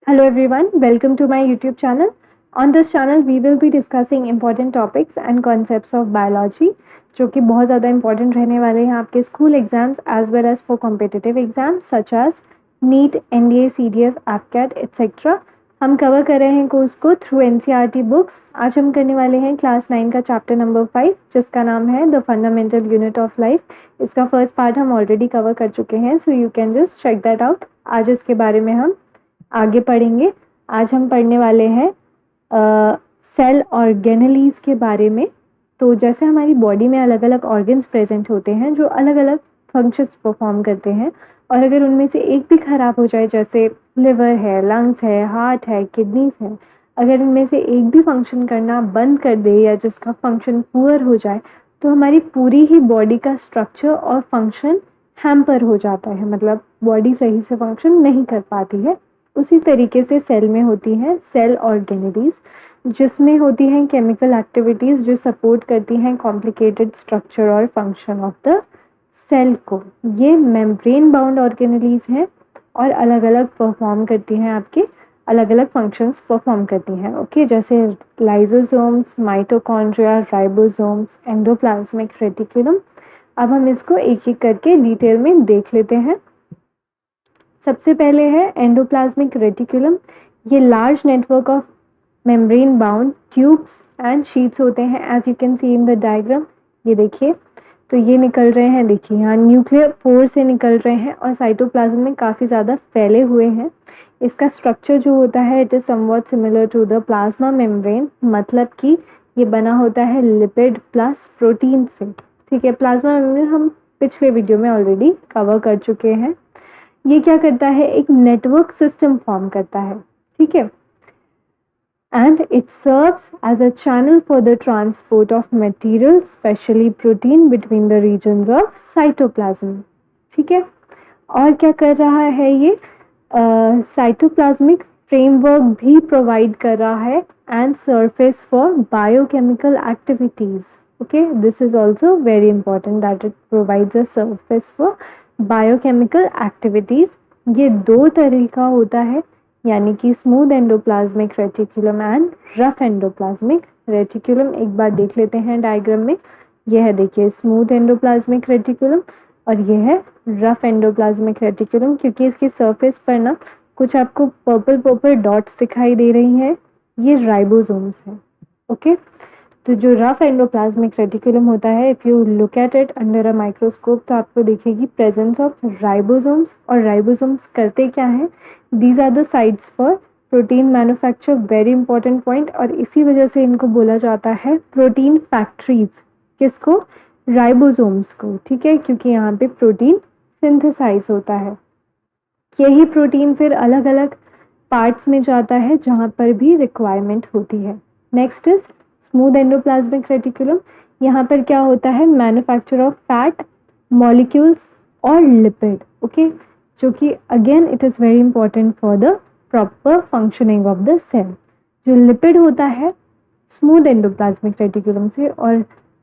Hello everyone, welcome to my YouTube channel. On this channel, we will be discussing important topics and concepts of biology, जो कि बहुत ज़्यादा important रहने वाले हैं आपके school exams as well as for competitive exams such as NEET, NDA, CDS, APCAT, etc. हम cover कर रहे हैं कोर्स को थ्रू NCERT बुक्स. आज हम करने वाले हैं क्लास 9 का चैप्टर नंबर 5 जिसका नाम है the fundamental unit of life. इसका फर्स्ट पार्ट हम ऑलरेडी कवर कर चुके हैं, so you can just check that out. आज इसके बारे में हम आगे पढ़ेंगे. आज हम पढ़ने वाले हैं सेल ऑर्गेनेलीज के बारे में. तो जैसे हमारी बॉडी में अलग अलग ऑर्गन्स प्रेजेंट होते हैं जो अलग अलग फंक्शंस परफॉर्म करते हैं, और अगर उनमें से एक भी खराब हो जाए, जैसे लिवर है, लंग्स है, हार्ट है, किडनीज है, अगर इनमें से एक भी फंक्शन करना बंद कर दे या जिसका फंक्शन पुअर हो जाए तो हमारी पूरी ही बॉडी का स्ट्रक्चर और फंक्शन हैम्पर हो जाता है, मतलब बॉडी सही से फंक्शन नहीं कर पाती है. उसी तरीके से सेल में होती हैं सेल ऑर्गेनेलीज, जिसमें होती हैं केमिकल एक्टिविटीज़ जो सपोर्ट करती हैं कॉम्प्लिकेटेड स्ट्रक्चर और फंक्शन ऑफ द सेल को. ये मेम्ब्रेन बाउंड ऑर्गेनेलीज हैं और अलग अलग परफॉर्म करती हैं, आपके अलग अलग फंक्शंस परफॉर्म करती हैं. ओके, जैसे lysosomes, mitochondria, ribosomes, endoplasmic reticulum. अब हम इसको एक एक करके डिटेल में देख लेते हैं. सबसे पहले है एंडोप्लाज्मिक रेटिकुलम. ये large network of membrane bound tubes and sheets होते हैं, as you can see in the diagram. ये देखिए, तो ये निकल रहे हैं, देखिए यहाँ न्यूक्लियर पोर से निकल रहे हैं और साइटोप्लाज्म में काफ़ी ज़्यादा फैले हुए हैं. इसका स्ट्रक्चर जो होता है it is somewhat similar to the plasma membrane, मतलब कि ये बना होता है लिपिड प्लस प्रोटीन से. ठीक है, प्लाज्मा मेम्ब्रेन हम पिछले वीडियो में ऑलरेडी कवर कर चुके हैं. ये क्या करता है, एक नेटवर्क सिस्टम फॉर्म करता है. ठीक है, and it serves as a channel for the transport of material specially protein between the regions of cytoplasm. ठीक है, और क्या कर रहा है ये, साइटोप्लाज्मिक फ्रेमवर्क भी प्रोवाइड कर रहा है and surface for biochemical activities. Okay, this is also very important that it provides a surface for biochemical activities. ये दो तरह का होता है, यानी कि smooth endoplasmic reticulum and rough endoplasmic reticulum. एक बार देख लेते हैं डायग्राम में. यह है, देखिए, स्मूथ एंडोप्लाज्मिक रेटिकुलम और यह है रफ एंडोप्लाज्मिक रेटिकुलम. क्योंकि इसकी सरफेस पर ना कुछ आपको पर्पल पर्पल डॉट्स दिखाई दे रही हैं, ये राइबोसोम्स हैं. ओके, तो जो रफ एंडोप्लाज्मिक रेटिकुलम होता है, if you look at it under a microscope तो आपको दिखेगी प्रेजेंस ऑफ राइबोसोम्स. और राइबोसोम्स करते क्या हैं, these are the sites for protein manufacture. Very important point. और इसी वजह से इनको बोला जाता है प्रोटीन फैक्ट्रीज. किसको, राइबोसोम्स को. ठीक है, क्योंकि यहाँ पे प्रोटीन सिंथेसाइज होता है. यही प्रोटीन फिर अलग अलग पार्ट्स में जाता है जहाँ पर भी रिक्वायरमेंट होती है. Next is smooth endoplasmic reticulum. यहाँ पर क्या होता है, मैन्युफैक्चर ऑफ फैट मॉलिक्यूल्स और लिपिड. ओके, जो कि again it is very important for the proper functioning of the cell. जो लिपिड होता है स्मूथ एंडोप्लाज्मिक रेटिकुलम से और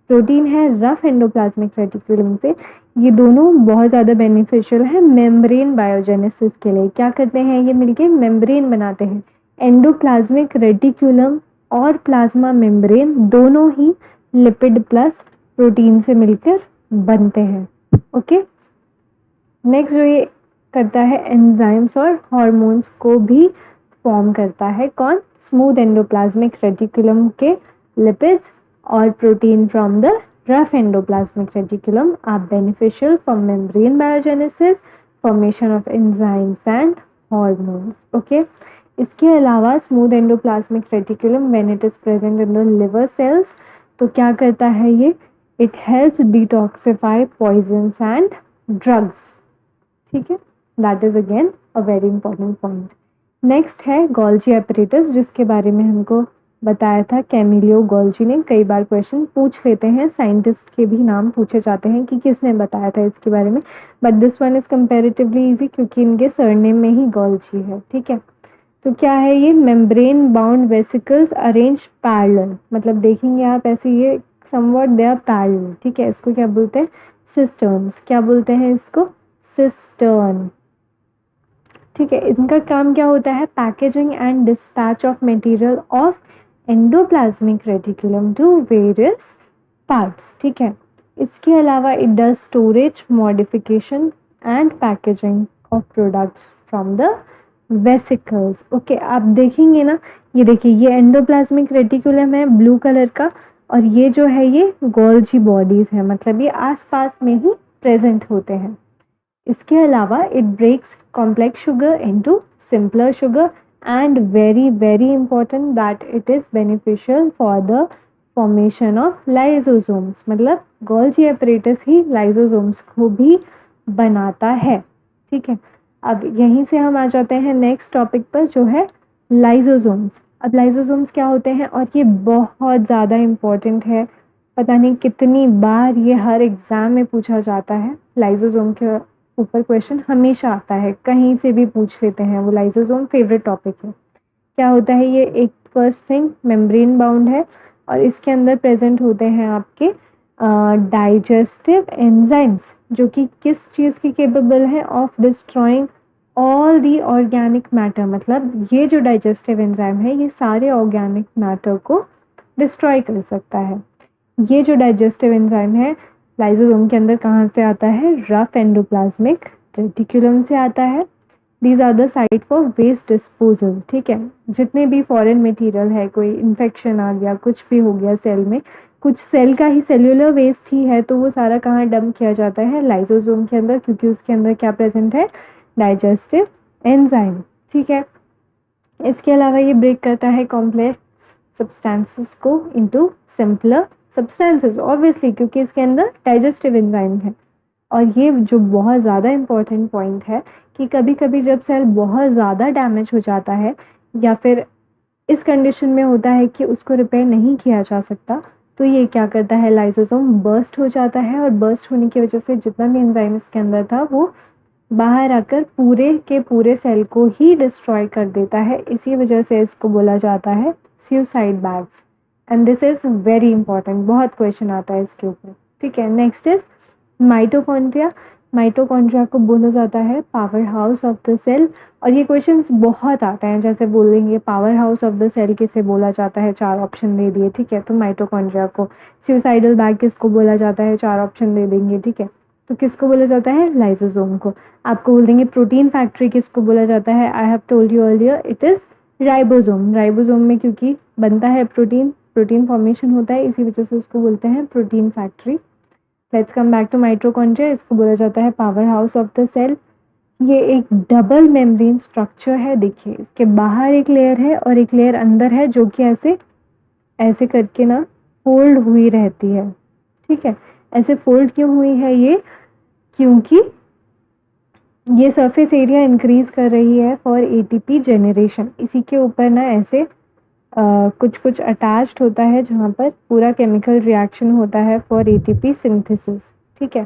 प्रोटीन है रफ एंडोप्लाज्मिक रेटिकुलम से, ये दोनों बहुत ज़्यादा बेनिफिशियल है मेम्ब्रेन बायोजेनेसिस के लिए. क्या करते हैं ये मिलके, मेम्ब्रेन बनाते हैं. एंडोप्लाज्मिक रेटिकुलम और प्लाज्मा मेम्ब्रेन दोनों ही लिपिड प्लस प्रोटीन से मिलकर बनते हैं. ओके, नेक्स्ट जो ये करता है, एंजाइम्स और हार्मोन्स को भी फॉर्म करता है. कौन, स्मूथ एंडोप्लाज्मिक रेटिकुलम के लिपिड्स और protein from the rough endoplasmic reticulum are beneficial for membrane biogenesis, formation of enzymes and hormones. Okay, इसके अलावा smooth endoplasmic reticulum when it is present in the liver cells, तो क्या करता है ये, it helps detoxify poisons and drugs. ठीक है, that is again a very important point. Next है गोल्जी एपरेटस, जिसके बारे में हमको बताया था कैमिलियो गोल्जी ने. कई बार क्वेश्चन पूछ लेते हैं, साइंटिस्ट के भी नाम पूछे जाते हैं कि किसने बताया था इसके बारे में, but this one is comparatively easy क्योंकि इनके सरनेम में ही गोल्जी है. ठीक है, तो क्या है ये, membrane bound vesicles arrange parallel, मतलब देखेंगे आप ऐसे, ये समवॉट दे आर पैरेलल. ठीक है, इसको क्या बोलते हैं, सिस्टर्न्स. क्या बोलते हैं इसको, सिस्टर्न. ठीक है, इनका काम क्या होता है? Packaging and dispatch of material of endoplasmic reticulum to various parts. ठीक है, इसके अलावा it does storage, modification and packaging of products from the vesicles. Okay, आप देखेंगे ना, ये देखिए, ये एंडोप्लाज्मिक रेटिकुलम है ब्लू कलर का, और ये जो है ये गोल्जी बॉडीज है, मतलब ये आसपास में ही प्रेजेंट होते हैं। इसके अलावा it breaks complex sugar into simpler sugar and very very important that it is beneficial for the formation of lysosomes, मतलब गोल्जी एपरेटस ही लाइसोसोम्स को भी बनाता है। ठीक है, अब यहीं से हम आ जाते हैं नेक्स्ट टॉपिक पर, जो है लाइसोसोम्स। अब लाइसोसोम्स क्या होते हैं, और ये बहुत ज़्यादा इम्पोर्टेंट है, पता नहीं कितनी बार ये हर एग्जाम में पूछा जाता है। लाइसोसोम के ऊपर क्वेश्चन हमेशा आता है, कहीं से भी पूछ लेते हैं, वो लाइसोसोम फेवरेट टॉपिक है। क्या होता है ये? एक फर्स्ट थिंग, मेम्ब्रेन बाउंड है, और इसके अंदर प्रेजेंट होते हैं आपके डाइजेस्टिव एंजाइम्स, जो कि किस चीज़ की केपेबल है? Of destroying all the organic matter, मतलब ये जो डाइजेस्टिव एंजाइम है ये सारे ऑर्गेनिक मैटर को डिस्ट्रॉय कर सकता है। ये जो डाइजेस्टिव एंजाइम है लाइसोसोम के अंदर कहाँ से आता है? रफ एंडोप्लाज्मिक रेटिकुलम से आता है। These are the site for waste disposal. ठीक है, जितने भी फॉरेन मटेरियल है, कोई इन्फेक्शन आ गया, कुछ भी हो गया सेल में, कुछ सेल का ही सेल्यूलर वेस्ट ही है, तो वो सारा कहाँ डंप किया जाता है? लाइसोसोम के अंदर, क्योंकि उसके अंदर क्या प्रेजेंट है? Digestive enzyme. ठीक है, इसके अलावा ये ब्रेक करता है कॉम्प्लेक्स सब्सटेंसेस को इनटू सिंपलर सब्सटेंसेस, ऑब्वियसली क्योंकि इसके अंदर डाइजेस्टिव एंजाइम है। और ये जो बहुत ज़्यादा इम्पोर्टेंट पॉइंट है कि कभी कभी जब सेल बहुत ज़्यादा डैमेज हो जाता है, या फिर इस कंडीशन में होता है कि उसको रिपेयर नहीं किया जा सकता, तो ये क्या करता है? लाइसोसोम बर्स्ट हो जाता है, और बर्स्ट होने की वजह से जितना भी एंजाइम इसके अंदर था वो बाहर आकर पूरे के पूरे सेल को ही डिस्ट्रॉय कर देता है। इसी वजह से इसको बोला जाता है suicide bags, and this is very important, बहुत क्वेश्चन आता है इसके ऊपर। ठीक है, नेक्स्ट इज माइटोकॉन्ड्रिया। माइटोकॉन्ड्रिया को बोला जाता है power house of the cell, और ये क्वेश्चंस बहुत आते हैं, जैसे बोलेंगे power house of the cell किसे बोला जाता है? 4 ऑप्शन दे दिए। ठीक है, तो माइटोकॉन्ड्रिया को। सुसाइडल बैग किसको बोला जाता है? 4 ऑप्शन दे देंगे। ठीक है, तो किसको बोला जाता है? लाइसोसोम को। आपको बोल देंगे प्रोटीन फैक्ट्री किसको बोला जाता है? I have told you earlier, it is ribosome. Ribosome में क्योंकि बनता है प्रोटीन, प्रोटीन फॉर्मेशन होता है, इसी वजह से उसको बोलते हैं protein factory. Let's come back to mitochondria. इसको बोला जाता है power house of the cell. ये एक डबल मेम्ब्रेन स्ट्रक्चर है। देखिए, इसके बाहर एक लेयर है और एक लेयर अंदर है, जो कि ऐसे ऐसे करके ना फोल्ड हुई रहती है। ठीक है, ऐसे फोल्ड क्यों हुई है ये? क्योंकि ये सरफेस एरिया इंक्रीज कर रही है फॉर एटीपी जनरेशन। इसी के ऊपर ना ऐसे कुछ कुछ अटैच्ड होता है, जहाँ पर पूरा केमिकल रिएक्शन होता है फॉर एटीपी सिंथेसिस। ठीक है,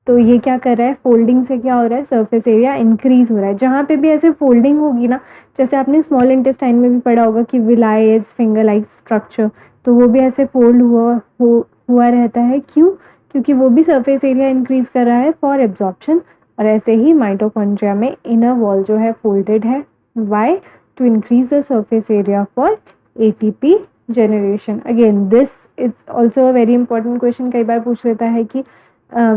तो ये क्या कर रहा है? फोल्डिंग से क्या हो रहा है? सरफेस एरिया इंक्रीज हो रहा है। जहाँ पे भी ऐसे फोल्डिंग होगी ना, जैसे आपने स्मॉल इंटेस्टाइन में भी पढ़ा होगा कि विलायस फिंगर लाइक स्ट्रक्चर, तो वो भी ऐसे फोल्ड हुआ रहता है। क्यों? क्योंकि वो भी सरफेस एरिया इंक्रीज कर रहा है फॉर एब्जॉर्प्शन। और ऐसे ही माइटोकॉन्ड्रिया में इनर वॉल जो है फोल्डेड है। Why? To increase the surface area for ATP generation. Again this is also a very important question, कई बार पूछ लेता है कि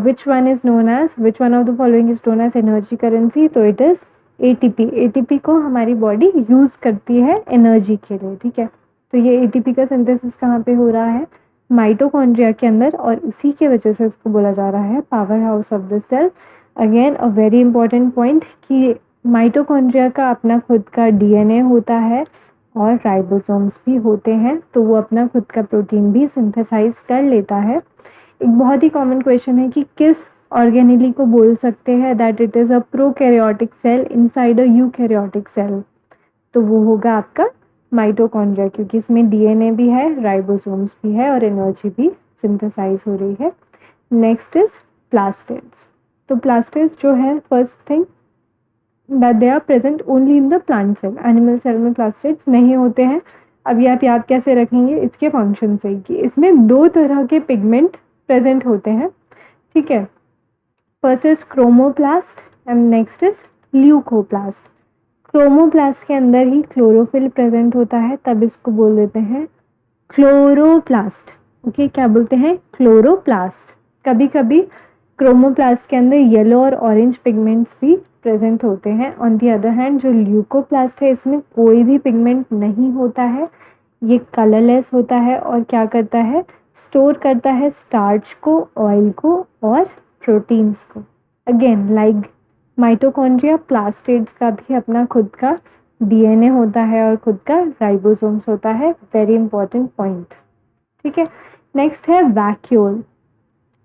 which one of the following is known as energy currency? तो it is ATP। ATP को हमारी body use करती है एनर्जी के लिए। ठीक है, तो ये ATP का सिंथेसिस कहाँ पे हो रहा है? माइटोकॉन्ड्रिया के अंदर, और उसी के वजह से इसको बोला जा रहा है power house of the cell. Again a very important point कि माइटोकॉन्ड्रिया का अपना खुद का डीएनए होता है और राइबोसोम्स भी होते हैं, तो वो अपना खुद का प्रोटीन भी सिंथेसाइज कर लेता है। एक बहुत ही कॉमन क्वेश्चन है कि किस ऑर्गेनेली को बोल सकते हैं that it is a prokaryotic cell inside a eukaryotic cell? तो वो होगा आपका माइटोकॉन्ड्रिया, क्योंकि इसमें डीएनए भी है, राइबोसोम्स भी है, और एनर्जी भी सिंथेसाइज हो रही है। Next is plastids. तो प्लास्टिड्स जो है, first thing that they are present only in the plant cell. Animal cell में प्लास्टिड्स नहीं होते हैं। अब ये आप याद कैसे रखेंगे? इसके फंक्शन से कि इसमें 2 तरह के पिगमेंट प्रेजेंट होते हैं। ठीक है, first is chromoplast and next is leucoplast. Chromoplast के अंदर ही क्लोरोफिल प्रेजेंट होता है, तब इसको बोल देते हैं क्लोरोप्लास्ट। ओके, क्या बोलते हैं? क्लोरोप्लास्ट। कभी कभी क्रोमोप्लास्ट के अंदर येलो और ऑरेंज पिगमेंट्स भी प्रेजेंट होते हैं। ऑन दी अदर हैंड जो ल्यूकोप्लास्ट है, इसमें कोई भी पिगमेंट नहीं होता है, ये कलरलेस होता है और क्या करता है? स्टोर करता है स्टार्च को, ऑयल को और प्रोटीन्स को। अगेन लाइक माइटोकॉन्ड्रिया, प्लास्टिड्स का भी अपना खुद का डीएनए होता है और खुद का राइबोसोम्स होता है। Very important point. ठीक है, नेक्स्ट है vacuole.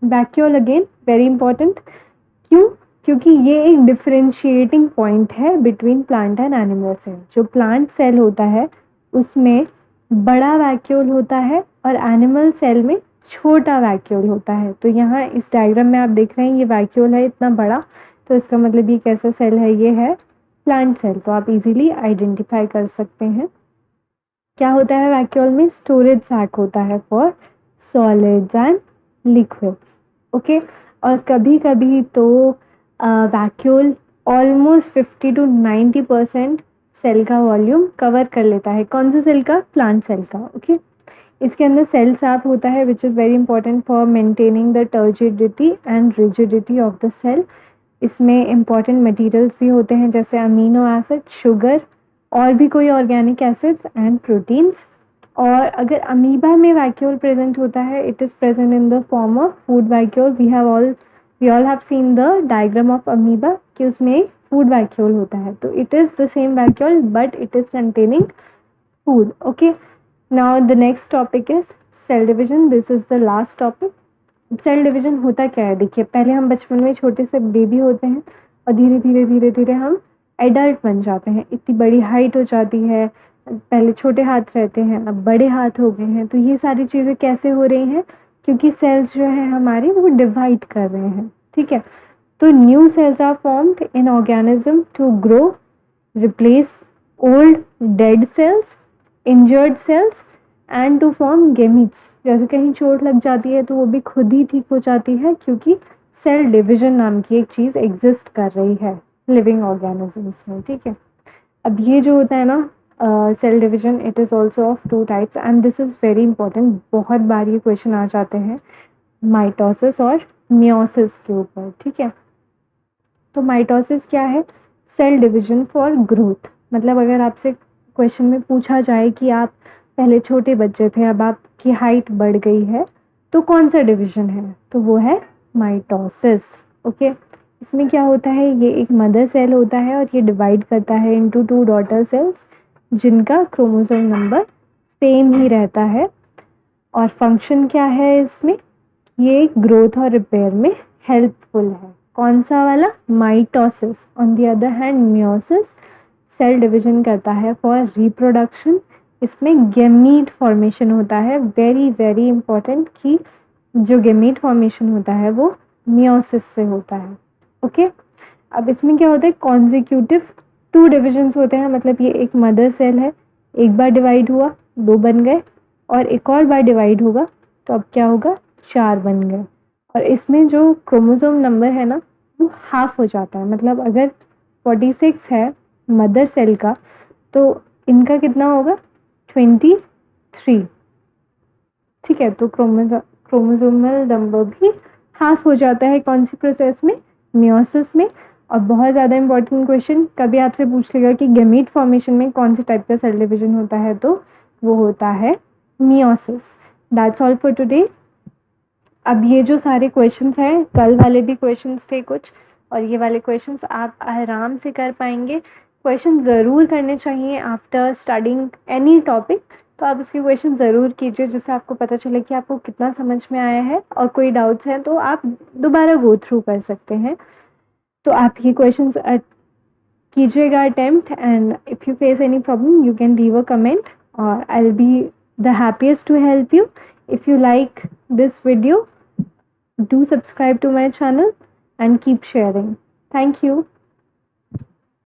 Vacuole again very important. क्यों? क्योंकि ये एक डिफरेंशिएटिंग पॉइंट है between plant and animal cell. जो प्लांट सेल होता है उसमें बड़ा वैक्यूल होता है और एनिमल सेल में छोटा वैक्यूल होता है। तो यहाँ इस डायग्राम में आप देख रहे हैं ये वैक्यूल है इतना बड़ा, तो इसका मतलब ये कैसा सेल है? ये है प्लांट सेल। तो आप इजीली आइडेंटिफाई कर सकते हैं। क्या होता है वैक्यूल में? स्टोरेज सैक होता है for solids and liquids. Okay, और कभी कभी तो वैक्यूल ऑलमोस्ट 50 to 90% सेल का वॉल्यूम कवर कर लेता है। कौन से सेल का? प्लांट सेल का। ओके, इसके अंदर सेल सैप होता है which is very important for maintaining the turgidity and rigidity of the cell. इसमें इंपॉर्टेंट मटेरियल्स भी होते हैं जैसे अमीनो एसिड, शुगर और भी कोई ऑर्गेनिक एसिड्स एंड प्रोटीन्स। और अगर अमीबा में वैक्यूल प्रेजेंट होता है, it is present in the form of food vacuole. We all have seen the diagram of amoeba कि उसमें फूड वैक्यूल होता है। तो it is the same vacuole but it is containing food. Okay, now the next topic is cell division. This is the last topic. Cell division होता क्या है? देखिए, पहले हम बचपन में छोटे से बेबी होते हैं और धीरे धीरे धीरे धीरे हम एडल्ट बन जाते हैं, इतनी बड़ी हाइट हो जाती है। पहले छोटे हाथ रहते हैं, अब बड़े हाथ हो गए हैं। तो ये सारी चीज़ें कैसे हो रही हैं? क्योंकि सेल्स जो है हमारे वो डिवाइड कर रहे हैं। ठीक है, तो new cells are formed in organism to grow, replace old dead cells, injured cells and to form gametes. जैसे कहीं चोट लग जाती है तो वो भी खुद ही ठीक हो जाती है, क्योंकि सेल डिवीजन नाम की एक चीज़ एग्जिस्ट कर रही है लिविंग ऑर्गेनिजम्स में। ठीक है, अब ये जो होता है ना cell division, it is also of 2 types and this is very important. बहुत बार ये क्वेश्चन आ जाते हैं माइटोसिस और मियोसिस के ऊपर। ठीक है, तो माइटोसिस क्या है? Cell division for growth. मतलब अगर आपसे क्वेश्चन में पूछा जाए कि आप पहले छोटे बच्चे थे, अब आपकी हाइट बढ़ गई है, तो कौन सा डिवीजन है? तो वो है माइटोसिस। ओके, इसमें क्या होता है? ये एक मदर सेल होता है और ये डिवाइड करता है इनटू 2 डॉटर सेल्स जिनका क्रोमोसोम नंबर सेम ही रहता है। और फंक्शन क्या है इसमें? ये ग्रोथ और रिपेयर में हेल्पफुल है। कौन सा वाला? Mitosis. On the other hand meiosis cell division करता है फॉर रिप्रोडक्शन। इसमें गेमीट फॉर्मेशन होता है। वेरी वेरी इंपॉर्टेंट कि जो गेमीट फॉर्मेशन होता है वो मियोसिस से होता है। ओके, अब इसमें क्या होता है? कॉन्जिक्यूटिव 2 डिविजन्स होते हैं। मतलब ये एक मदर सेल है, एक बार डिवाइड हुआ 2 बन गए, और एक और बार डिवाइड होगा तो अब क्या होगा? 4 बन गए। और इसमें जो क्रोमोसोम नंबर है ना वो हाफ हो जाता है। मतलब अगर 46 है मदर सेल का, तो इनका कितना होगा? 23। ठीक है, तो क्रोमोसोमल नंबर भी हाफ हो जाता है। कौन सी प्रोसेस में? मियोसिस में। और बहुत ज़्यादा इंपॉर्टेंट क्वेश्चन कभी आपसे पूछ लेगा कि गेमीट फॉर्मेशन में कौन से टाइप का सेल डिवीजन होता है, तो वो होता है meiosis. That's all for today. अब ये जो सारे क्वेश्चंस हैं, कल वाले भी क्वेश्चंस थे कुछ, और ये वाले क्वेश्चंस आप आराम से कर पाएंगे। क्वेश्चन ज़रूर करने चाहिए आफ्टर स्टडिंग एनी टॉपिक। तो आप उसके क्वेश्चन ज़रूर कीजिए जिससे आपको पता चले कि आपको कितना समझ में आया है, और कोई डाउट्स हैं तो आप दोबारा गो थ्रू कर सकते हैं। तो आप ये क्वेश्चंस कीजिएगा attempt, and if you face any problem you can leave a comment और I will be the happiest to help you. If you like this video, do subscribe to my channel and keep sharing. Thank you.